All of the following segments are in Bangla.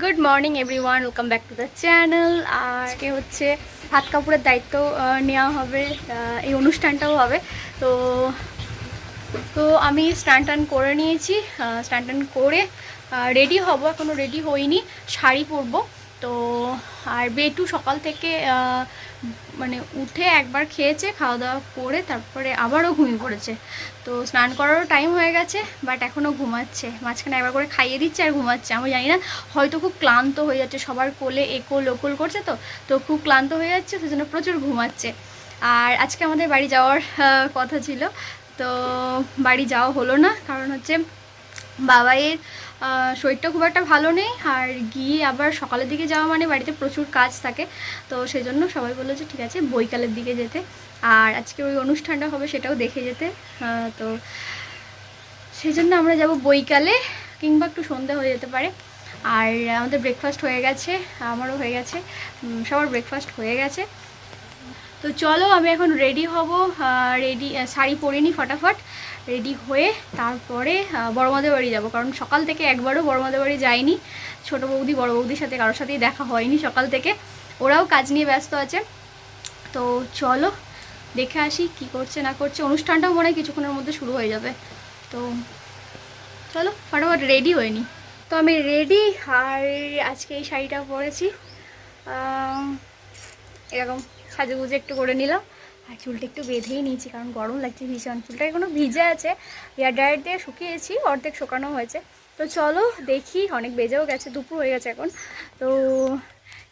Good morning everyone, welcome back to the channel. আজকে হচ্ছে হাত কাপড়ের দায়িত্ব নেওয়া হবে, এই অনুষ্ঠানটাও হবে। তো তো আমি স্নান টান করে নিয়েছি, স্নান টান করে রেডি হব, এখনও রেডি হইনি, শাড়ি পরবো। তো আর বেটু সকাল থেকে মানে উঠে একবার খেয়েছে, খাওয়া দাওয়া করে তারপরে আবারও ঘুমিয়ে পড়েছে। তো স্নান করারও টাইম হয়ে গেছে, বাট এখনও ঘুমাচ্ছে। মাঝখানে একবার করে খাইয়ে দিচ্ছে আর ঘুমাচ্ছে। আমি জানি না, হয়তো খুব ক্লান্ত হয়ে যাচ্ছে, সবার কোলে একোল ওকোল করছে, তো খুব ক্লান্ত হয়ে যাচ্ছে, সেজন্য প্রচুর ঘুমাচ্ছে। আর আজকে আমাদের বাড়ি যাওয়ার কথা ছিল, তো বাড়ি যাওয়া হলো না, কারণ হচ্ছে বাবাইয়ের শরীরটা খুব একটা ভালো নেই। আর গিয়ে আবার সকালের দিকে যাওয়া মানে বাড়িতে প্রচুর কাজ থাকে, তো সেই জন্য সবাই বললো যে ঠিক আছে বৈকালের দিকে যেতে, আর আজকে ওই অনুষ্ঠানটা হবে সেটাও দেখে যেতে। তো সেই জন্য আমরা যাব বৈকালে, কিংবা একটু সন্ধ্যা হয়ে যেতে পারে। আর আমাদের ব্রেকফাস্ট হয়ে গেছে, আমারও হয়ে গেছে, সবার ব্রেকফাস্ট হয়ে গেছে। তো চলো আমি এখন রেডি হব, রেডি শাড়ি পরে নিই ফটাফট, রেডি হয়ে তারপরে বড়মাদের বাড়ি যাব, কারণ সকাল থেকে একবারও বড়মাদের বাড়ি যাইনি। ছোটো বৌদি বড় বৌদির সাথে কারোর সাথেই দেখা হয়নি সকাল থেকে, ওরাও কাজ নিয়ে ব্যস্ত আছে। তো চলো দেখে আসি কি করছে না করছে। অনুষ্ঠানটাও মনে হয় কিছুক্ষণের মধ্যে শুরু হয়ে যাবে, তো চলো ফটাফট রেডি হয়ে নিই। তো আমি রেডি, আর আজকে এই শাড়িটা পরেছি, এরকম সাজুগুজু একটু করে নিলাম, আর চুলটা একটু বেঁধেই নিয়েছি কারণ গরম লাগছে ভীষণ। চুলটা এখনও ভিজে আছে, হেয়ার ড্রায়ার দিয়ে শুকিয়েছি, অর্ধেক শুকানো হয়েছে। তো চলো দেখি, অনেক বেজেও গেছে, দুপুর হয়ে গেছে এখন। তো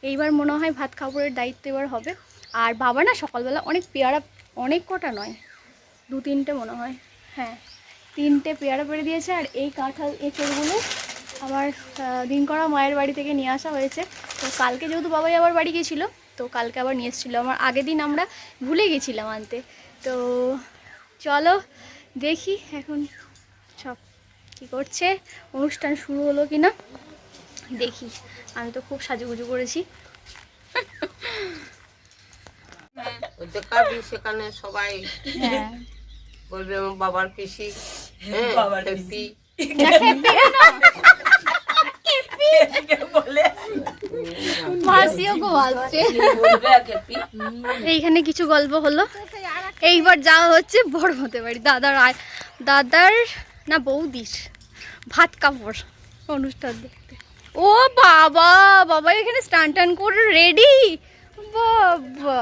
এইবার মনে হয় ভাত খাবারের দায়িত্ব এবার হবে। আর বাবা না সকালবেলা অনেক পেয়ারা, অনেক কটা নয়, 2-3টে মনে হয়, হ্যাঁ 3টে পেয়ারা পেড়ে দিয়েছে। আর এই কাঁঠাল এঁচড়গুলো আমার দিন করা মায়ের বাড়ি থেকে নিয়ে আসা হয়েছে। তো কালকে যেহেতু বাবাই আবার বাড়ি গিয়েছিলো, তো কালকে আবার নিয়ে এসেছিলো, আমার আগের দিন আমরা ভুলে গেছিলাম আনতে। তো চলো দেখি এখন সব কী করছে, অনুষ্ঠান শুরু হলো কি না দেখি। আমি তো খুব সাজুগুজু করেছি। সেখানে সবাই হ্যাঁ বলবে আমার বাবার পিসি, বাবার খেপি। মাসিও খুব আসছে। এইখানে কিছু গল্প হলো। এইবার যাওয়া হচ্ছে বড়মাদের বাড়ি, দাদার না বৌদির ভাত কাপড় অনুষ্ঠান দেখতে। ও বাবা, বাবা এখানে স্টান টান করে রেডি, বাবা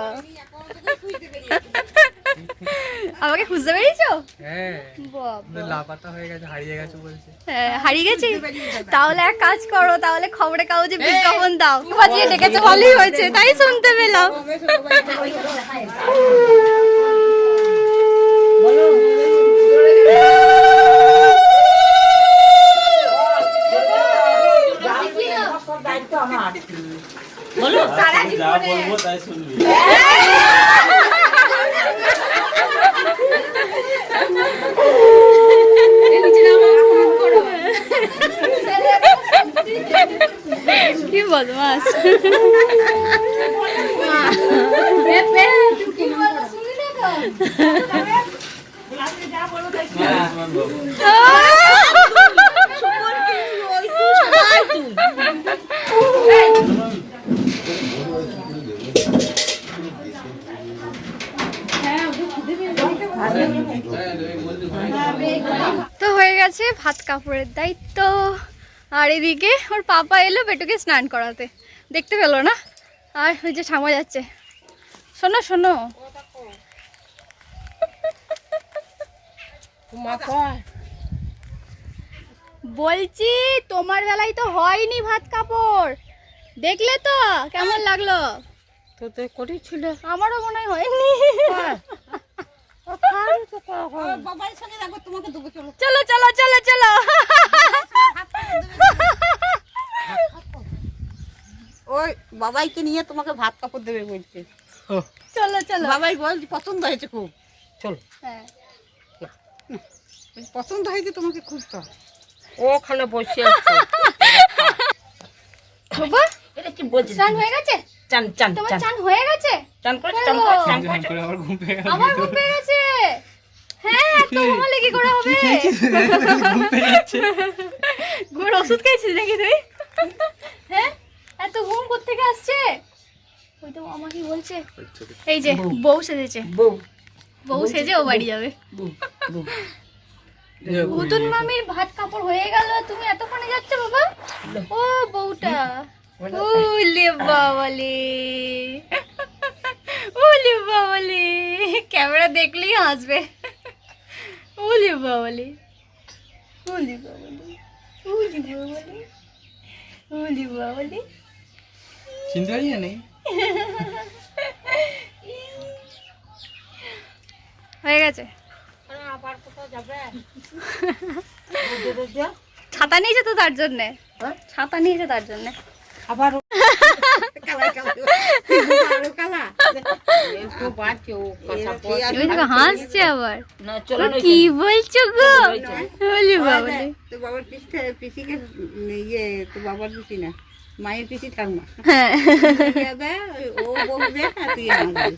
আমাকে খুঁজতে পেরেছো? হ্যাঁ বাবা লাপাতা হয়ে গেছে, হারিয়ে গেছে বলছে। হ্যাঁ হারিয়ে গেছি, তাহলে এক কাজ করো, তাহলে খবরে কাগজে বিজ্ঞাপন দাও, বাজিয়ে ডেকেছে ভালোই হয়েছে, তাই শুনতে পেলাম। যা বলবো তাই শুনবি। কি বদমাস। তো হয়ে গেছে ভাত কাপড়ের দায়িত্ব। আর এদিকে ওর পাপা এলো বেটুকে স্নান করাতে, দেখতে পেলো না। আর ওই যে ঠামা যাচ্ছে, শোনো শোনো বলছি, তোমার বেলায় তো হয়নি ভাত কাপড়, দেখলে তো কেমন লাগলো? তো তো করেছিল, আমারও মনে হয় হয়নি। চলো চলো চলো চলো। ওই বাবাইকে নিয়ে তোমাকে ভাত কাপড় দেবে বলছে। চলো চলো, বাবাই বল পছন্দ হয়েছে খুব, চল হ্যাঁ পছন্দ হয়েছে তোমাকে খুব, তো ওখানে বসে আছে। বাবা এটা কি বলছিস? স্নান হয়ে গেছে? চান চান তোমার চান চান হয়ে গেছে? চান করে হ্যালো। চান করে চান চান করে করে আবার ঘুম পেয়ে গেল। আমার ঘুম পেয়ে গেছে। হ্যাঁ তো ঘুমালে কি করে হবে? ঘুম পেয়ে যাচ্ছে। ঘুমের ওষুধ খেয়েছিস নাকি তুই? হ্যাঁ মামা কি বলছে? এই যে বউ সেজেছে, বউ সেজে ও বাড়ি যাবে। নতুন মামির ভাত কাপড় হয়ে গেল, তুমি এতক্ষণে যাচ্ছ বাবা? ও বউটা, ওলে বাবালে, ওলে বাবালে, ক্যামেরা দেখলেই হাসবে। ওলে বাবালে, ওলে বাবালে, ওলে বাবালে, ওলে বাবালে। চিনতে পারি নেই। হয়ে গেছে। ছাতা নিয়েছে তো তার জন্যে, ছাতা নিয়েছে তার জন্যে। আবার হাসছে আবার, কি বলছো গো? বলি বাবা, তো বাবার পিসিকে ইয়ে, তো বাবার পিসি না, মায়ের পিসি ঠাকুমা। হ্যাঁ ও বলবে আর তুই আমাদের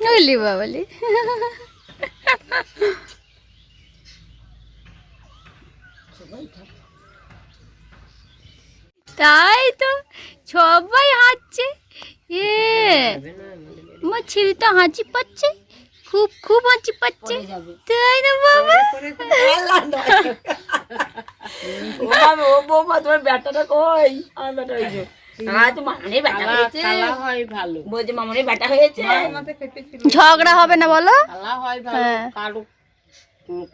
বলি বাবালি। তাই তো সবাই হাঁটছে, আমার ছেলেটা হাঁচি পাচ্ছে, খুব খুব হাঁচি পাচ্ছে, তাই না বাবা? ও বৌমা, তোমার ব্যাটাটা কই? আমার ব্যাটা হয়েছে, মামনের ব্যাটা হয়েছে, ভালো বলছে, মামনের ব্যাটা হয়েছে। ঝগড়া হবে না বলো? হ্যাঁ।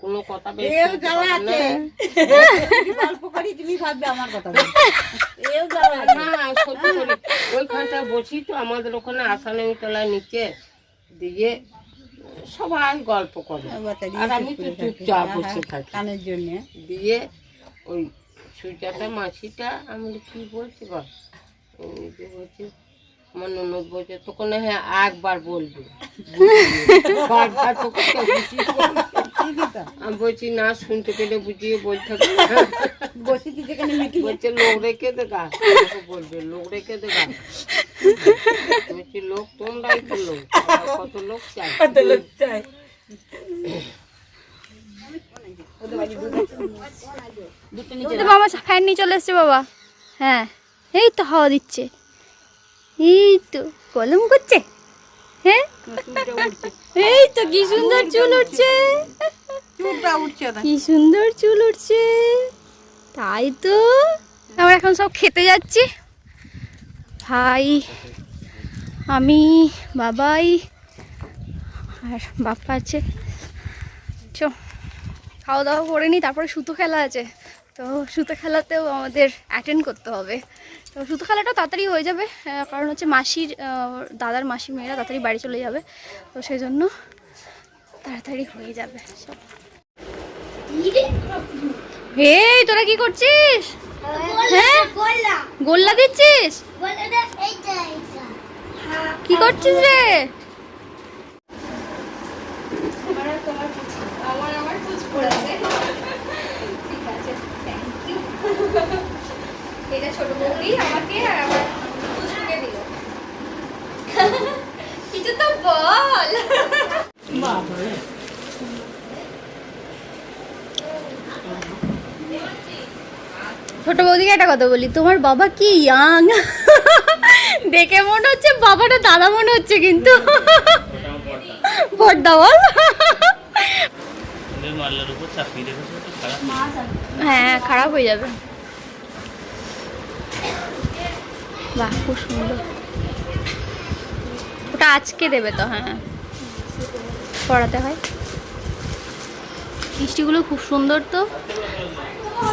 কোনো কথা গল্প করি, তুমি ভাববে আমার কথা। ওইখানটা বসি তো, আমাদের ওখানে আসানের তলায় নিচে দিয়ে সবাই গল্প করে, আর আমি তো চুপচাপ বসে থাকি কানের জন্য। দিয়ে ওই সুজাতা মাসিটা আমি কি বলছি বল, বলছি আমার ননদ বলছে, তোকে না হ্যাঁ একবার বলবি, আমি বলছি না, শুনতে পেলে বুঝিয়ে বলতে হবে, বলছে লোক রেখে দেখা, বলবে লোক রেখে দেখা, বলছি লোক তোমরাই তো লোক, কত লোক চাই, মামা ফ্যান নিয়ে চলে এসছে বাবা। হ্যাঁ এই তো হাওয়া দিচ্ছে, এই তো কলম করছে। হ্যাঁ এই তো কি সুন্দর চুল উঠছে, কি সুন্দর চুল উঠছে। তাই তো আমরা এখন সব খেতে যাচ্ছি, ভাই, আমি, বাবাই আর বাপ্পা আছে। চো খাওয়া দাওয়া করে নিই, তারপরে সুতো খেলা আছে, তো সুতো খেলাতেও আমাদের অ্যাটেন্ড করতে হবে। তো সুতো খেলাটা তাড়াতাড়ি হয়ে যাবে, কারণ হচ্ছে মাসির দাদার মাসি মেয়েরা তাড়াতাড়ি বাড়ি চলে যাবে, তো সেই জন্য তাড়াতাড়ি হয়ে যাবে সব। এই তোরা কি করছিস? হ্যাঁ গোল্লা দিচ্ছিস? কি করছিস রে? এটা ছোট বৌদি আমাকে আর আমার পুচকুকে দিল। কিছু তো বল। ছোট বৌদিকে একটা কথা বলি, তোমার বাবা কি ইয়াং, দেখে মনে হচ্ছে বাবাটা দাদা মনে হচ্ছে, কিন্তু বড়দা বল। হ্যাঁ খারাপ হয়ে যাবে। বাহ খুব সুন্দর, ওটা আজকে দেবে তো? হ্যাঁ পড়াতে হয়। মিষ্টিগুলো খুব সুন্দর তো,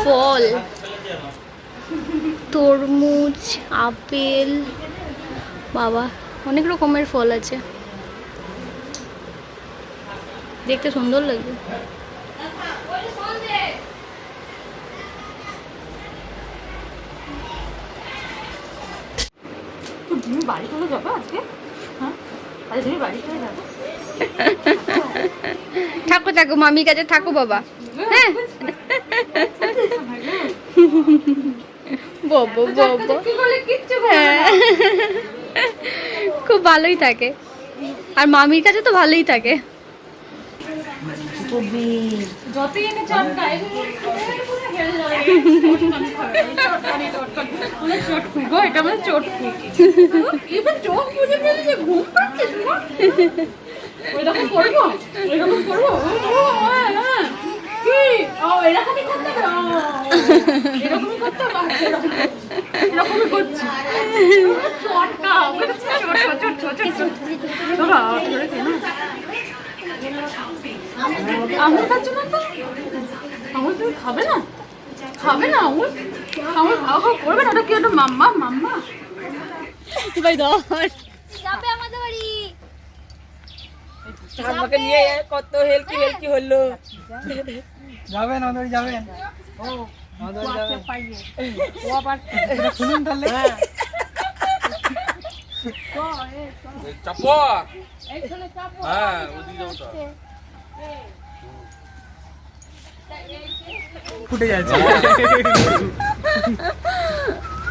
ফল, তরমুজ, আপেল, বাবা অনেক রকমের ফল আছে, দেখতে সুন্দর লাগবে। তুমি বাড়ি চলে যাবে আজকে? হ্যাঁ তুমি বাড়ি চলে যাবে? থাকো থাকো, মামির কাছে থাকো বাবা। হ্যাঁ ববো ববো, হ্যাঁ খুব ভালোই থাকে, আর মামির কাছে তো ভালোই থাকে। যতই এনে চটকায় চটকু এটা মানে চটকু এবার চোখ বুঝে ফেলেছে ঘুম পাচ্ছে ওইরকম করবো ওইরকম করবো কি ও এরকমই করতে হবে এরকমই করতে হবে এরকমই করছি চটকা আমার কাছে না তো আমার তুমি খাবে না আমার আমার খাওয়া খাওয়া করবে না ওটা কি ওটা মাম্মা মাম্মা ভাই ধর যাবে আমাদের বাড়ি আমাকে নিয়ে কত হেলকি হেলকি হলো যাবেন আমাদের যাবেন ও আমাদের যাবেন ও আবার শুনুন তাহলে চাপো হ্যাঁ ওদিকে যাও তো ফুটে যাচ্ছে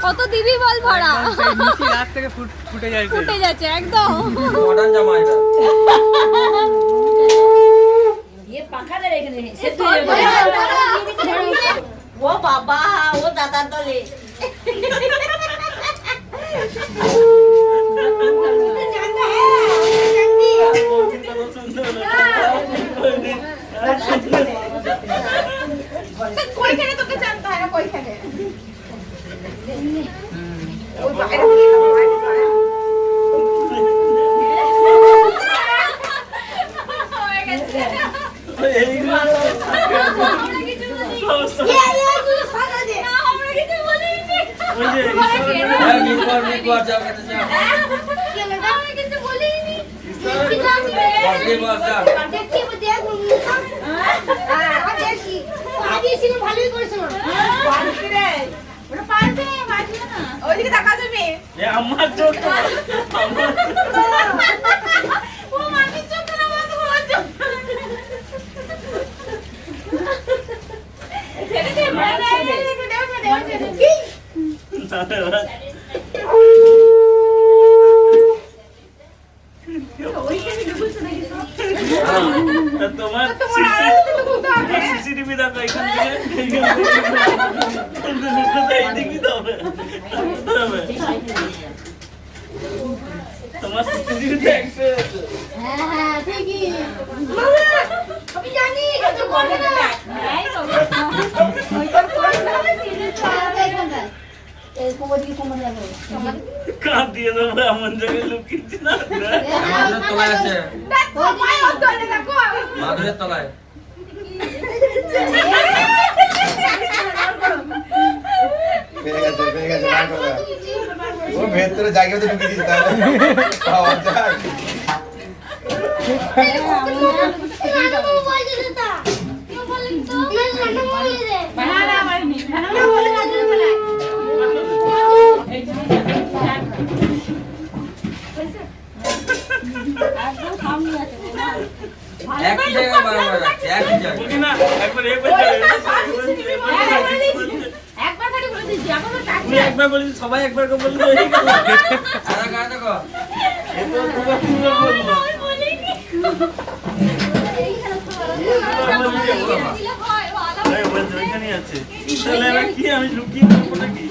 কত দিবি বল ভাড়া নিচে রাত থেকে ফুটে যাচ্ছে ফুটে যাচ্ছে একদম মডার্ন জামা এটা ও বাবা ও দাদার দলে কইখানে তোকে জানতে হয় না কইখানে ওই বাইরে ওইদিকে তাকা যাবে আমার চোখ ও মাটির চোখ না আমার চোখ ছেড়ে দে তোমার সিসিটিভি দেখো এখান থেকে তোমার সিসিটিভি দেখছে হ্যাঁ ঠিকই আমি জানি কিছু করবে না এই তো এই কোমর লাগো কাঁদ দিয়ে দেবো এমন জায়গায় লুকিয়েছি না মাদুরের তলায় আছে মাদুরের তলায় ও ভেতরে জায়গা তো ঢুকে দিতে তাহলে পাওয়া যায় একই জায়গায় বারবার যাচ্ছে একই জায়গায় বলি না একবার একবার বলি সবাই একবার করে বললে হয়ে গেল আরে গায়ে দেখো ওইখানে আছে তাহলে এবার কি আমি লুকিয়ে থাকবো নাকি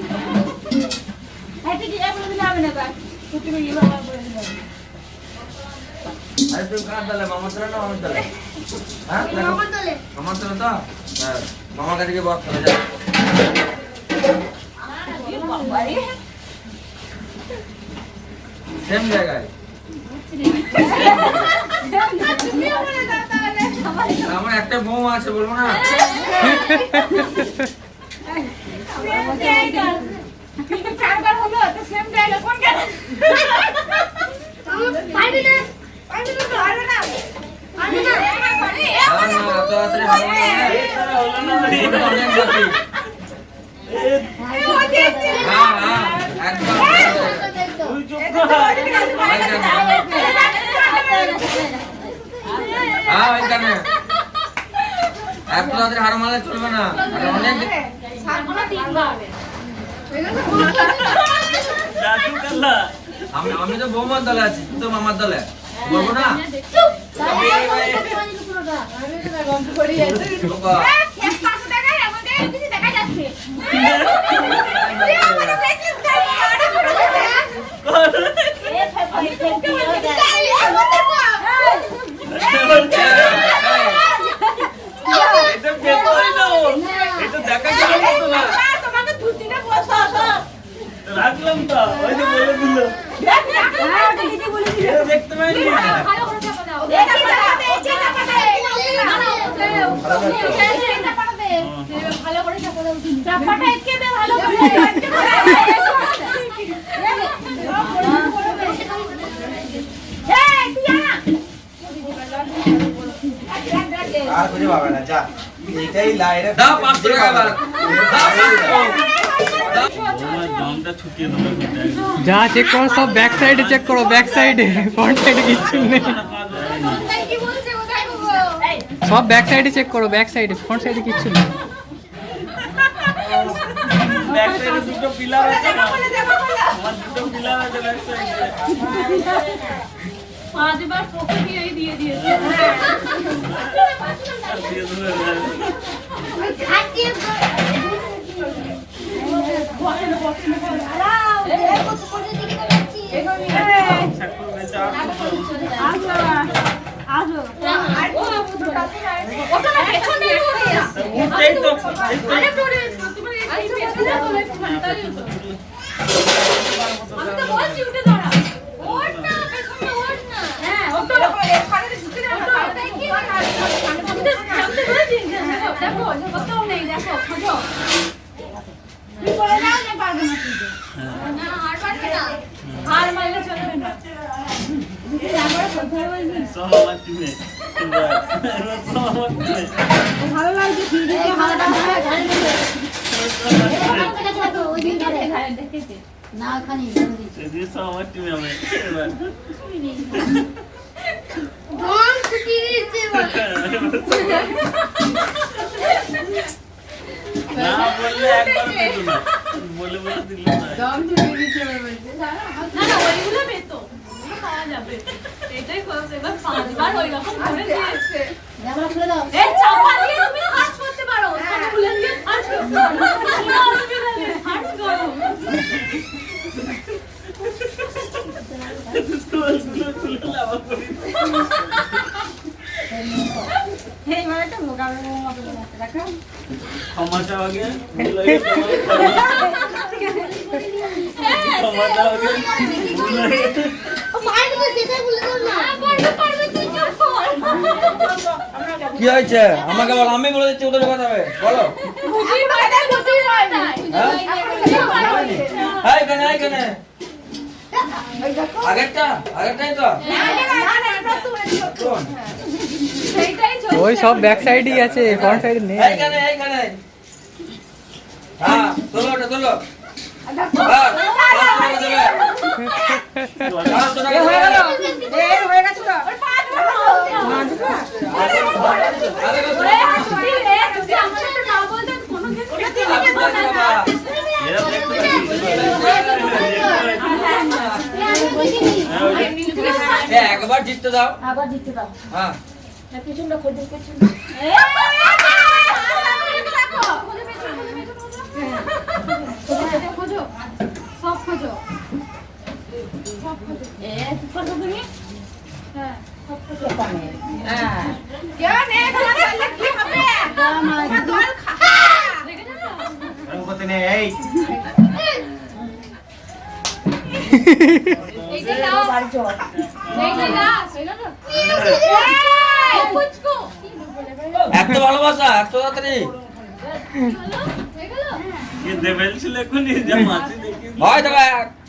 আরে তুমি কার দলে মামার দলে না আমার দলে হ্যাঁ মামার দলে তো হ্যাঁ মামার কাছে গিয়ে বস চলে যা সেম জায়গায় আমার একটা বউ আছে বলবো না হার মারলে চলবে না অনেক আমি তো বৌমার দলে আছি তুই তো মামার দলে বলবো না এটা বেতই না এটা দেখা গেল মতো না রাখলাম তো ওই যে বলে দিল এটা দেখতে পাইনি আর খুঁজে পাবে না যা এটাই লাইরে দাও 500 টাকা এবার দমটা ছুটিয়ে দেবো যা চেক করো সব ব্যাক সাইডে চেক করো, ব্যাক সাইডে, ফ্রন্ট সাইডে কিচ্ছু নেই। সব ব্যাক সাইডে চেক করো, ব্যাক সাইডে, ফ্রন্ট সাইডে কিচ্ছু নেই। ব্যাক সাইডে দুটো পিলার আছে না আমার দুটো পিলার আছে ব্যাক সাইডে 5 বার ফোকে দিয়ে দিয়েছে ভালো লাগছে না ওখানে আমার টিমে আমি এবার না বললে একবার দিল না বলে বলে দিল না না না ওইগুলো পেতো খাওয়া যাবে এটাই খোঁজ এবার 5 বার ওই রকম করে দিয়েছে জামা খুলে দাও এই চাপা দিয়ে তুমি হাত করতে পারো চাপা খুলে দিয়ে হাত করতে পারো হাত করো এই মানেটা মোকাবেলা মতো রাখো ক্ষমা চাও আগে ক্ষমা চাও আগে কি হয়েছে আমাকে বল, আমি বলে দিচ্ছি ওদের কথা হবে বলো। এইখানে এইখানে আগেরটাই তো ওই সব ব্যাক সাইডেই আছে, ফ্রন্ট সাইডে নেই। এইখানে হ্যাঁ তোলো ওটা তোলো একবার জিততে দাও, আবার জিততে দাও হ্যাঁ পিছনটা খোঁজো খোঁজো সব খোঁজো তুমি হ্যাঁ সব খোঁজো করতে নেই এই এত ভালোবাসা এত তাড়াতাড়ি ये देवेल ছিল এখনই যা মাছি দেখি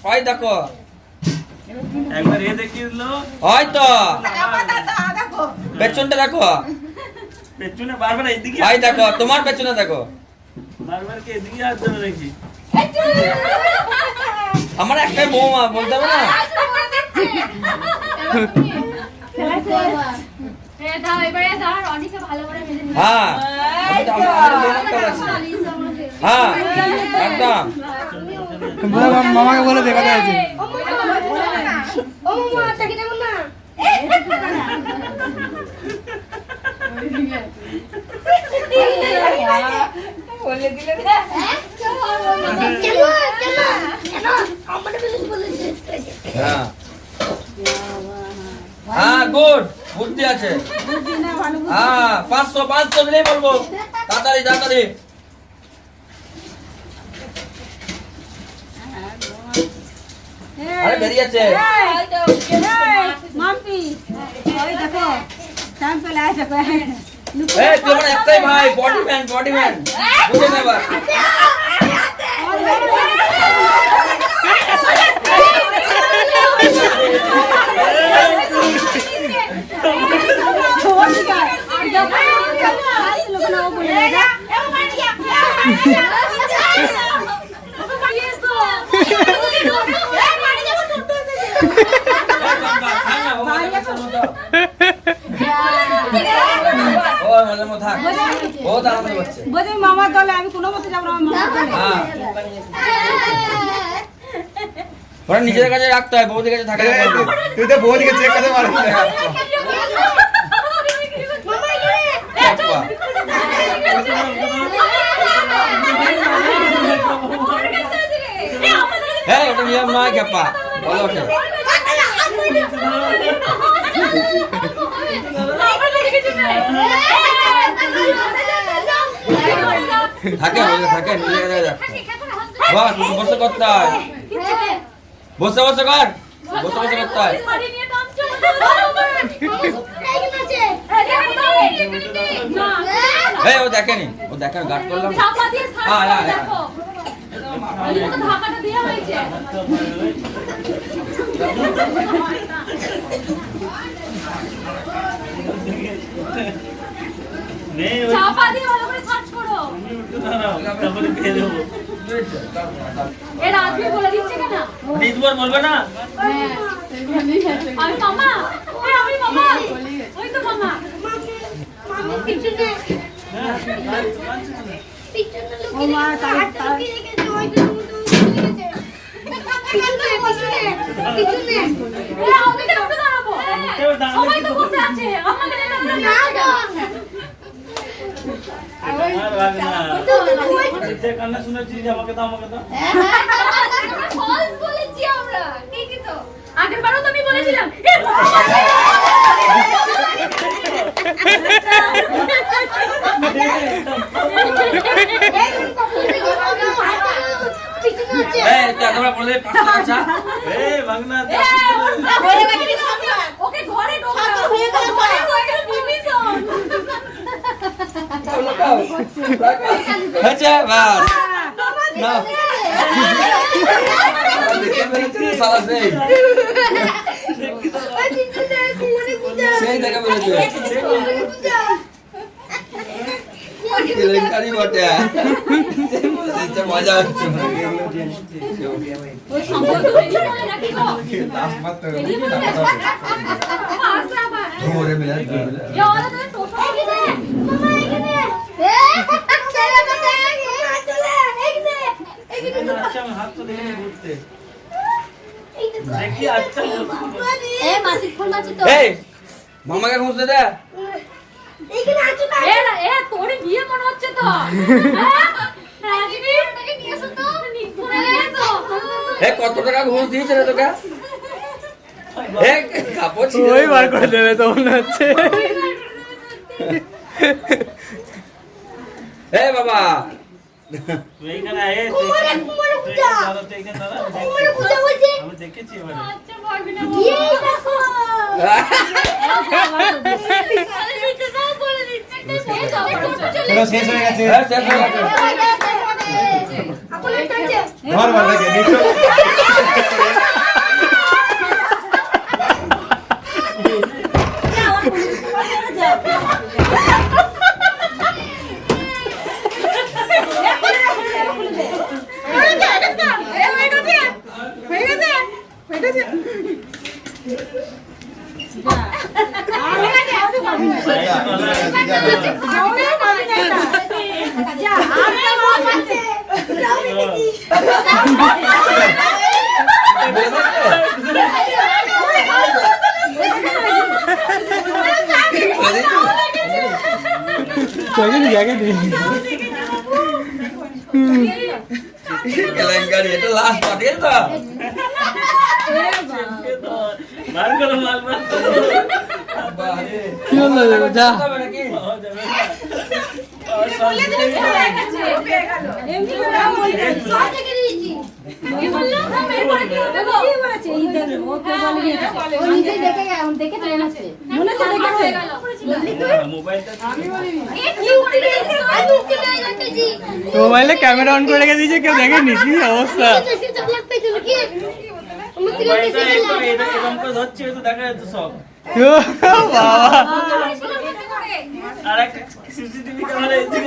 হয় দেখো একবার এ দেখিয়ে দিল হয়তো পেছনটা দেখো, পেছনে বারবার এইদিকে ভাই দেখো তোমার পেছনে দেখো, বারবার কি এদিকে হাত ধরে দেখি আমার একটাই বৌমা বলতে হবে না। হ্যাঁ হ্যাঁ একদম মামাকে বলে দেখা যাচ্ছে। বলে দিলে হ্যাঁ হ্যাঁ গুড বুদ্ধি আছে হ্যাঁ 500 দিলেই বলবো তাড়াতাড়ি তাড়াতাড়ি আরে বেরিয়ে যাচ্ছে এই তুই আমার একটাই ভাই বডি ম্যান বুঝে নে এবার মামার দলে আমি কোনো মতে যাবো না ওরা নিজের কাছে রাখতে হয় বৌদির কাছে থাকে তুই তো বৌদিকে চেক করতে পারিস না। হ্যাঁ ওটা নিয়ম নয় খেপা বলো ওঠে থাকে নিজের কাছে রাখতে বস বসে করতে হয় বসে কর বসে করতে হয় এই ও দেখেনি গার্ড করলাম চাপা দিয়ে ভালো করে সার্চ করো তারপরে পেয়ে দেবো এর আজকে বলে দিচ্ছে কেন দিদবার বলবে না আমি মামা আমি মামা ওই তো মামা ও মা সবাই তো বসে আছে আমাকে কান্না শুনেছিস আমাকে দাও বলেছি আমরা ঠিকই তো আগের বারও তো আমি বলেছিলাম ওকে ঘরে সেই দেখা বলেছে মজা হচ্ছে হাত তো দেখে ঘুরতে দেখি আচ্ছা মামাকে খুঁজতে দে তোর বিয়ে মনে হচ্ছে তো কত টাকা ঘুষ দিয়েছে রে তোকে ওই বার করে দেবে তো মনে হচ্ছে বাবা এইখানে আমি দেখেছি শেষ হয়ে গেছে শেষ হয়ে গেছে ঘর ভালো লাগে নিচে কেলেঙ্কারি এটা লাস্ট পার্টি তো মার করো মাল মার বারে কি হলো যা হবে নাকি মোবাইলে ক্যামেরা অন করে রেখে দিয়েছে, কেউ দেখেনি কি অবস্থা। মোবাইলটা এরকম করে ধরছে তো দেখা যাচ্ছে সব। ও বাবা, আর একটা সিসিটিভি ক্যামেরা এদিকে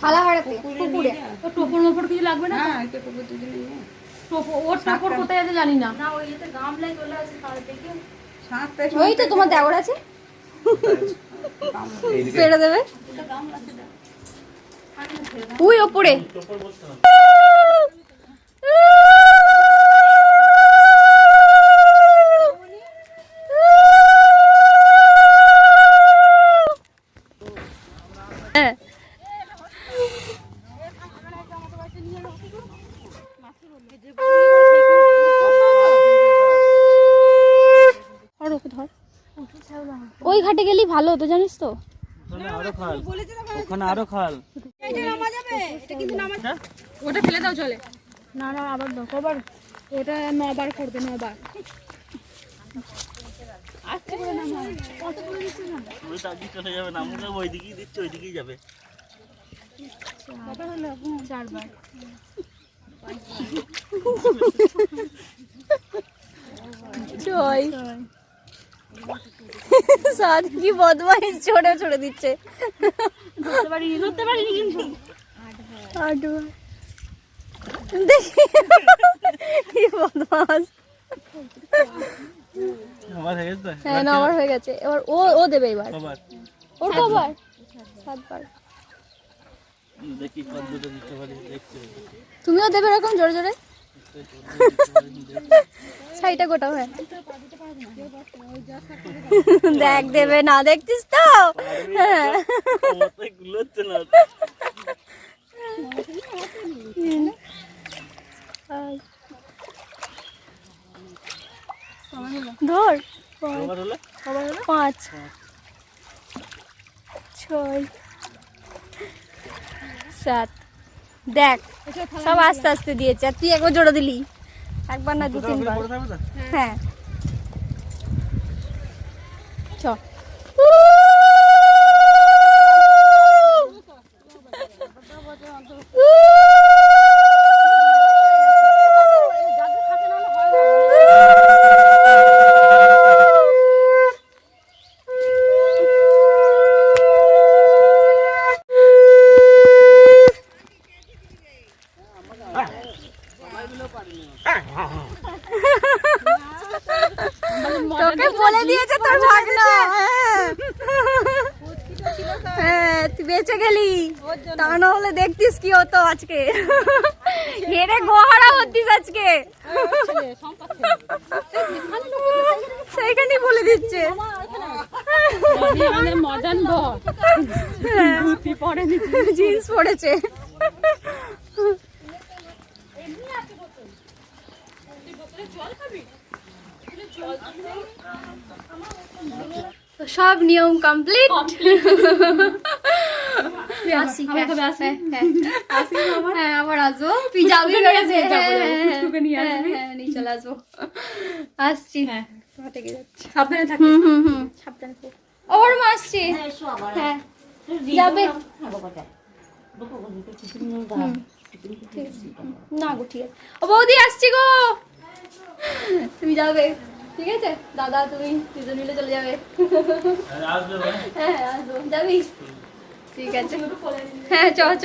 থালা হারাতে পুকুরে টোপর মোপর কিছু লাগবে না? ওর টোপর কোথায় আছে জানি না। ওই তো তোমার দেওর আছে, পেড়ে দেবে ওই ওপরে। হ্যাঁ ওই ঘাটে গেলি ভালো হতো জানিস তো। ওখানে আরো খাল। ওটা ফেলে দাও চলে। না না আবার দাও কবার, ওটা 9 বার করবে 9 বার। আস্তে করে নামা, কত করে দিচ্ছ না? ওই তাজি চলে যাবে না, মুখে ওইদিকেই দিচ্ছে, ওইদিকেই যাবে। কত হলো? 4 বার। জয় সাদ কি বদমাইশ, ছোড়ে ছোড়ে দিচ্ছে। ধরতে পারিনি কিন্তু। 8 বার দেখি কি বদমাস। আমার হয়ে গেছে। হ্যাঁ 9 বার হয়ে গেছে, এবার ও দেবে এবার। কবার? ওর কবার? 7 বার। দেখি কতটা দিতে পারি, দেখতে। তুমিও দেবে এরকম জোরে জোরে। ছাইটা গোটা হয় দেখ, দেবে না দেখছিস তো। হ্যাঁ মাথায় গুলোচ্ছে না। ধর কবার হলো? 5 6 7 দেখ সব আস্তে আস্তে দিয়েছে, আর তুই একবার জোড়া দিলি, একবার না 2-3 বার। পড়ে থাকবে তো? হ্যাঁ চ তোকে বলে দিয়েছে তোর ভাগনা। হ্যাঁ তুই বেঁচে গেলি, তা না হলে দেখতিস কি হতো আজকে। হেরে গোহারা হতিস আজকে। সেইখানেই বলে দিচ্ছে। মডার্ন বস ধুতি পরেনি, জিন্স পরেছে। তো সব নিয়ম কমপ্লিট। হ্যাঁ আবার আসবো, তুই যাবি নিয়ে চলে আসবো। আসছি, হ্যাঁ সাবধানে থাকি। সাবধানে থাকো। ওর মা আসছি। হ্যাঁ যাবে না গো, ঠিক আছে। ও বৌদি আসছি গো, তুমি যাবে ঠিক আছে? দাদা তুমি দুজন মিলে চলে যাবে। হ্যাঁ আসবো, যাবি? ঠিক আছে হ্যাঁ চ চ।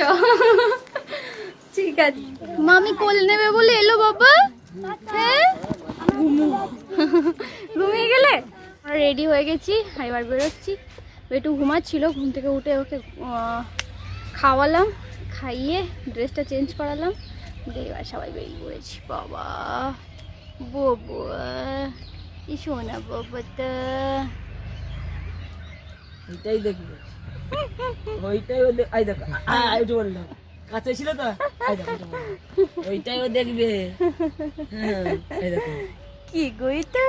ঠিক আছে, মামি কোল নেবে বলে এলো বাবা। হ্যাঁ ঘুমিয়ে গেলে? রেডি হয়ে গেছি, এবার বেরোচ্ছি। একটু ঘুমাচ্ছিল, ঘুম থেকে উঠে ওকে খাওয়ালাম, খাইয়ে ড্রেসটা চেঞ্জ করালাম, দিয়ে এবার সবাই বেরিয়ে পড়েছি। বাবা বাবা কি শোনা বাবাটা, ওইটাই দেখবে, ওইটাই ও আই দেখো, ওইটা বললাম কাছে ছিল তো, ওইটাই ও দেখবে। এই দেখো কি গো এটা,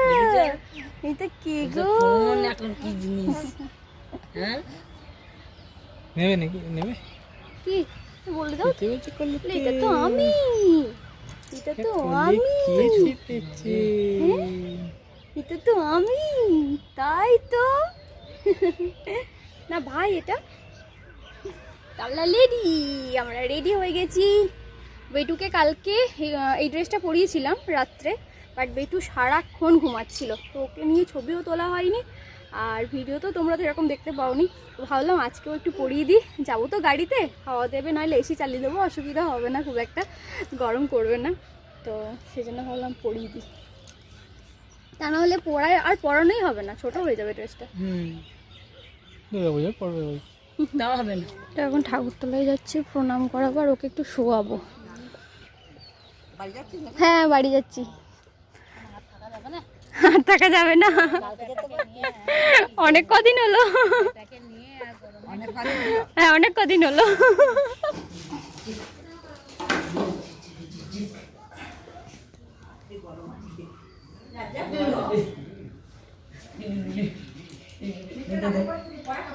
এটা কি গো, ফোন এখন কি জিনিস। হ্যাঁ নেবে নাকি? নেবে কি বলে দাও, এটা তো আমি, এটা তো আমি, এটা তো আমি, তাই তো না ভাই, এটা তাহলে রেডি, আমরা রেডি হয়ে গেছি। বেটুকে কালকে এই ড্রেসটা পরিয়েছিলাম রাত্রে, বাট বেটু সারাক্ষণ ঘুমাচ্ছিল, তো ওকে নিয়ে ছবিও তোলা হয়নি, আর ভিডিও তো তোমরা তো এরকম দেখতে পাওনি। তো ভাবলাম আজকেও একটু পরিয়ে দিই, যাবো তো গাড়িতে, হাওয়া দেবে, নইলে এসি চালিয়ে দেবো, অসুবিধা হবে না, খুব একটা গরম করবে না, তো সেই জন্য ভাবলাম পরিয়ে দিই, তা নাহলে পরায় আর পরানোই হবে না, ছোটো হয়ে যাবে ড্রেসটা। দেওয়া হবে না। এখন ঠাকুরতলায় যাচ্ছি প্রণাম করাবার, ওকে একটু শোয়াবো। হ্যাঁ বাড়ি যাচ্ছি, আর থাকা যাবে না, অনেক কদিন হলো, হ্যাঁ অনেক কদিন হলো।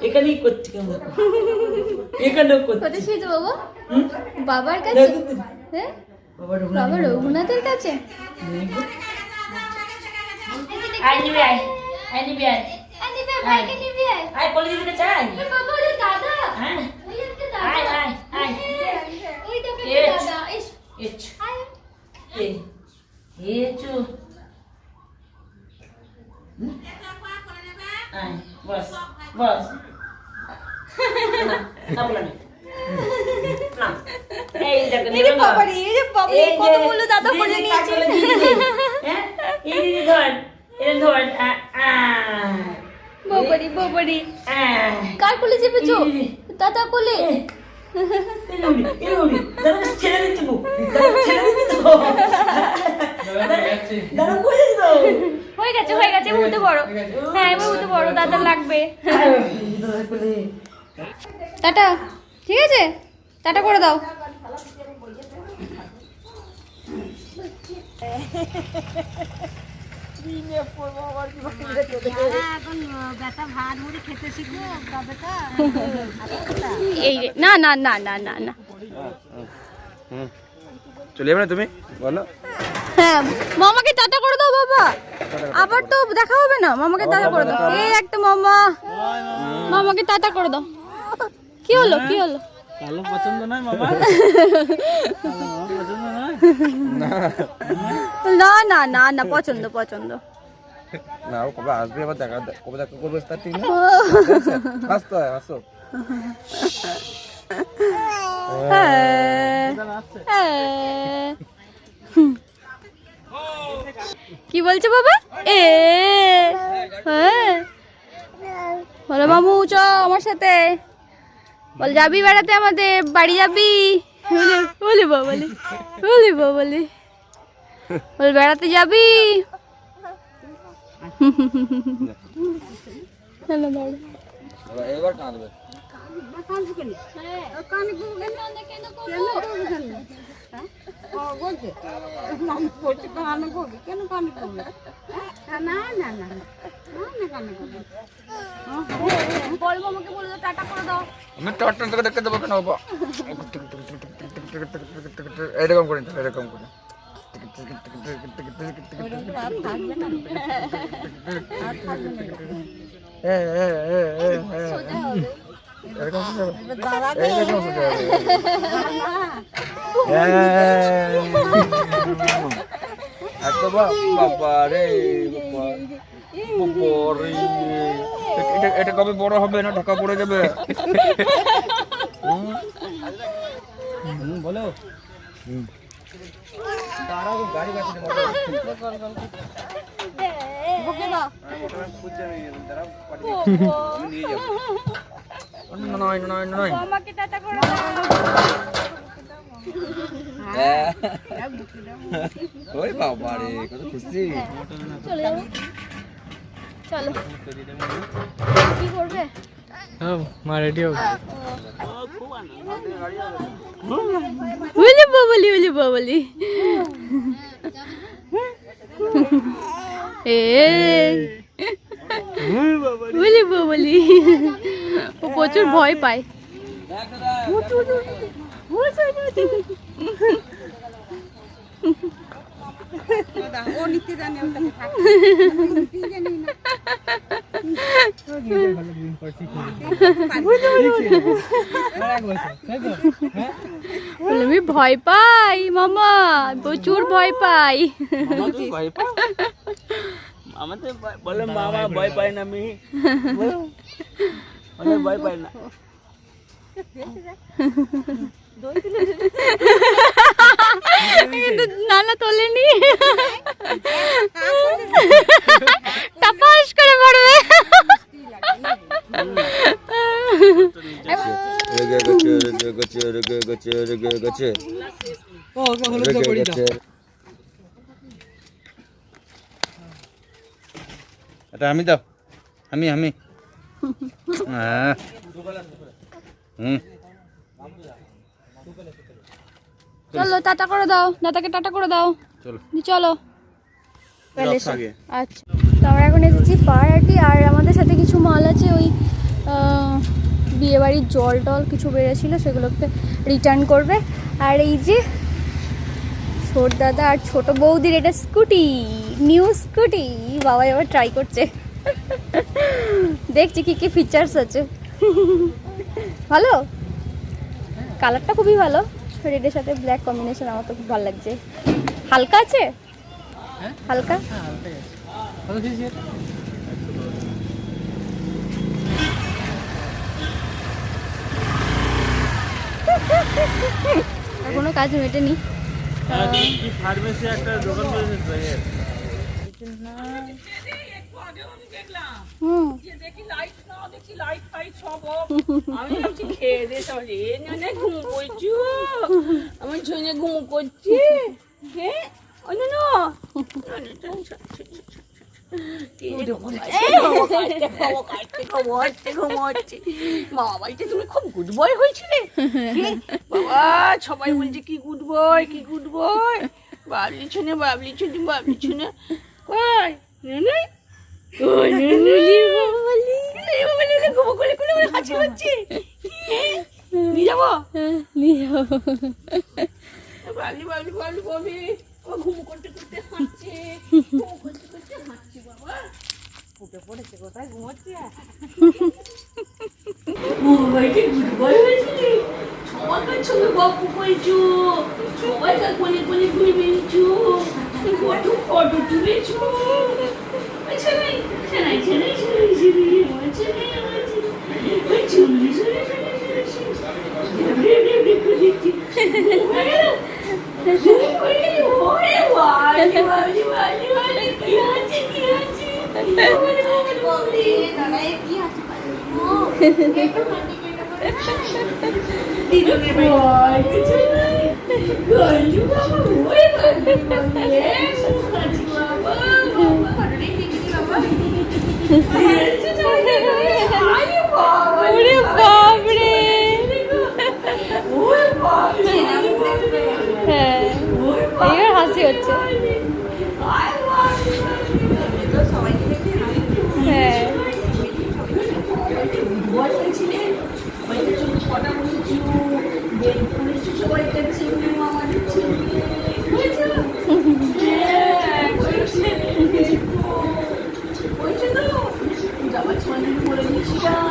এখানেই করছি কেমন, এখানেও করছি। কোথায় শুয়েছো বাবা? বাবার কাছে? হ্যাঁ বাবা রঘুনাথের কাছে? আই নিবি, আই নিবি, আই বলে দিতে চাই। বাবা ওরে দাদা, হ্যাঁ ওই একটা দাদা, আই আই আই ওই দেখো একটা দাদা, এচ এ এচু আই বস বস না বলে না এই দেখো এই যে বাবারে, এই যে বাবারে কতগুলো দাদা পড়ে নিয়েছে। হ্যাঁ এই ধর, এই ধর, বাবারে বাবারে, কার কোলে চেপেছো? দাদা কোলে? ছেড়ে দিচ্ছি, ছেড়ে দিচ্ছি তো, দাদা কই দিল? হয়ে গেছে হয়ে গেছে, এবার উঠে পড়ো, হ্যাঁ এবার উঠে পড়ো, দাদা লাগবে। টাটা, ঠিক আছে টাটা করে দাও। এই রে, না না না না না না, চলে যাবে না তুমি বলো? হ্যাঁ মামাকে টাটা করে দাও বাবা, আবার তো দেখা হবে না, মামাকে টাটা করে দাও। এই একটা মামা, মামাকে টাটা করে দাও। কি হলো কি হলো? কালো পছন্দ নয় মামা, পছন্দ নয় না না না না, পছন্দ পছন্দ। না ও কবে আসবে, আবার দেখা কবে দেখা করবে তার ঠিক না, আসতে হয় আসো। কি বলছো বাবা? হ্যাঁ বলো মামু চ আমার সাথে, বল যাবি বেড়াতে আমাদের বাড়ি যাবি? বলে বাবলি, বলে বাবলি, বল বেড়াতে যাবি? এবার কাঁদবে, বল মামাকে বলে দাও টাটা করে দাও। আমি টটন থেকে দেখতে দেবো কেন বাবা, এরকম করে এরকম করে এরকম বাবা রে এটা কবে বড় হবে না ঢাকা পড়ে যাবে? বলো তারা তো গাড়ি বাঁচিয়ে বকে দাও। খুঁজে তারা নিয়ে যাবো। নয় নয় নয় আমাকে টাটা করে ওই বাবা রে কত খুশি। চলে যাবো। চলো কি করবে? মা রেডি হোক। বলি বাবলি বলি বাবলি বলি বাবলি ও প্রচুর ভয় পায়। বলে আমি ভয় পাই মামা, প্রচুর ভয় পাই। আমাদের বলে মামা ভয় পায় না, আমি বলে ভয় পায় না। কিন্তু নানা তোলেনি, টাপাস করে পড়বে। এটা আমি দাও, আমি চলো টাটা করে দাও, দাদাকে টাটা করে দাও। চলো চলো আচ্ছা, তো আমরা এখন এসেছি পাড়াহাটি, আর আমাদের সাথে কিছু মাল আছে, ওই বিয়েবাড়ির জল টল কিছু বেড়েছিল সেগুলোকে রিটার্ন করবে। আর এই যে ছোট দাদা আর ছোট বৌদির এটা স্কুটি, নিউ স্কুটি, বাবা এবার ট্রাই করছে। দেখছি কি কি ফিচার্স আছে। ভালো, কালারটা খুবই ভালো, রেডের সাথে ব্ল্যাক কম্বিনেশন, আমার তো খুব ভালো লাগছে। হালকা আছে, হালকা কোনো কাজ মেটেনি। ফার্মেসি একটা দোকান করেছে আমার ঝুনে ঘুম করছি। বাবা বাড়িতে তুমি খুব গুড বয় হয়েছিলে বাবা, সবাই বলছে কি গুড বয়, কি গুড বয়, বাবলি ছুনে বাবলি ছুনে বাবলি ছুনে। হাসি হচ্ছে, নিয়ে যাবো বাবলি বাবলি বাবলি বাবলি। ঘুম করতে করতে হাঁটছে, ঘুম করতে করতে হাঁটছে বাবা, ফুটে পড়েছে কোথায় ঘুমাচ্ছে। বাড়িতে গুড বয় হয়েছিলে, সবাইকার সঙ্গে গল্প করেছো, সবাইকার কোলে কোলে ঘুরে বেরিয়েছো, কত ফটো তুলেছো। ছেনাই ছেনাই ছেনাই ছেনাই ছেনাই ছেনাই ওই চুলি সরে সরে সরে দেখো দেখছি বাপরে, হ্যাঁ এবার হাসি হচ্ছে। হ্যাঁ জামা ছোঁয়া করে নিয়েছিলাম।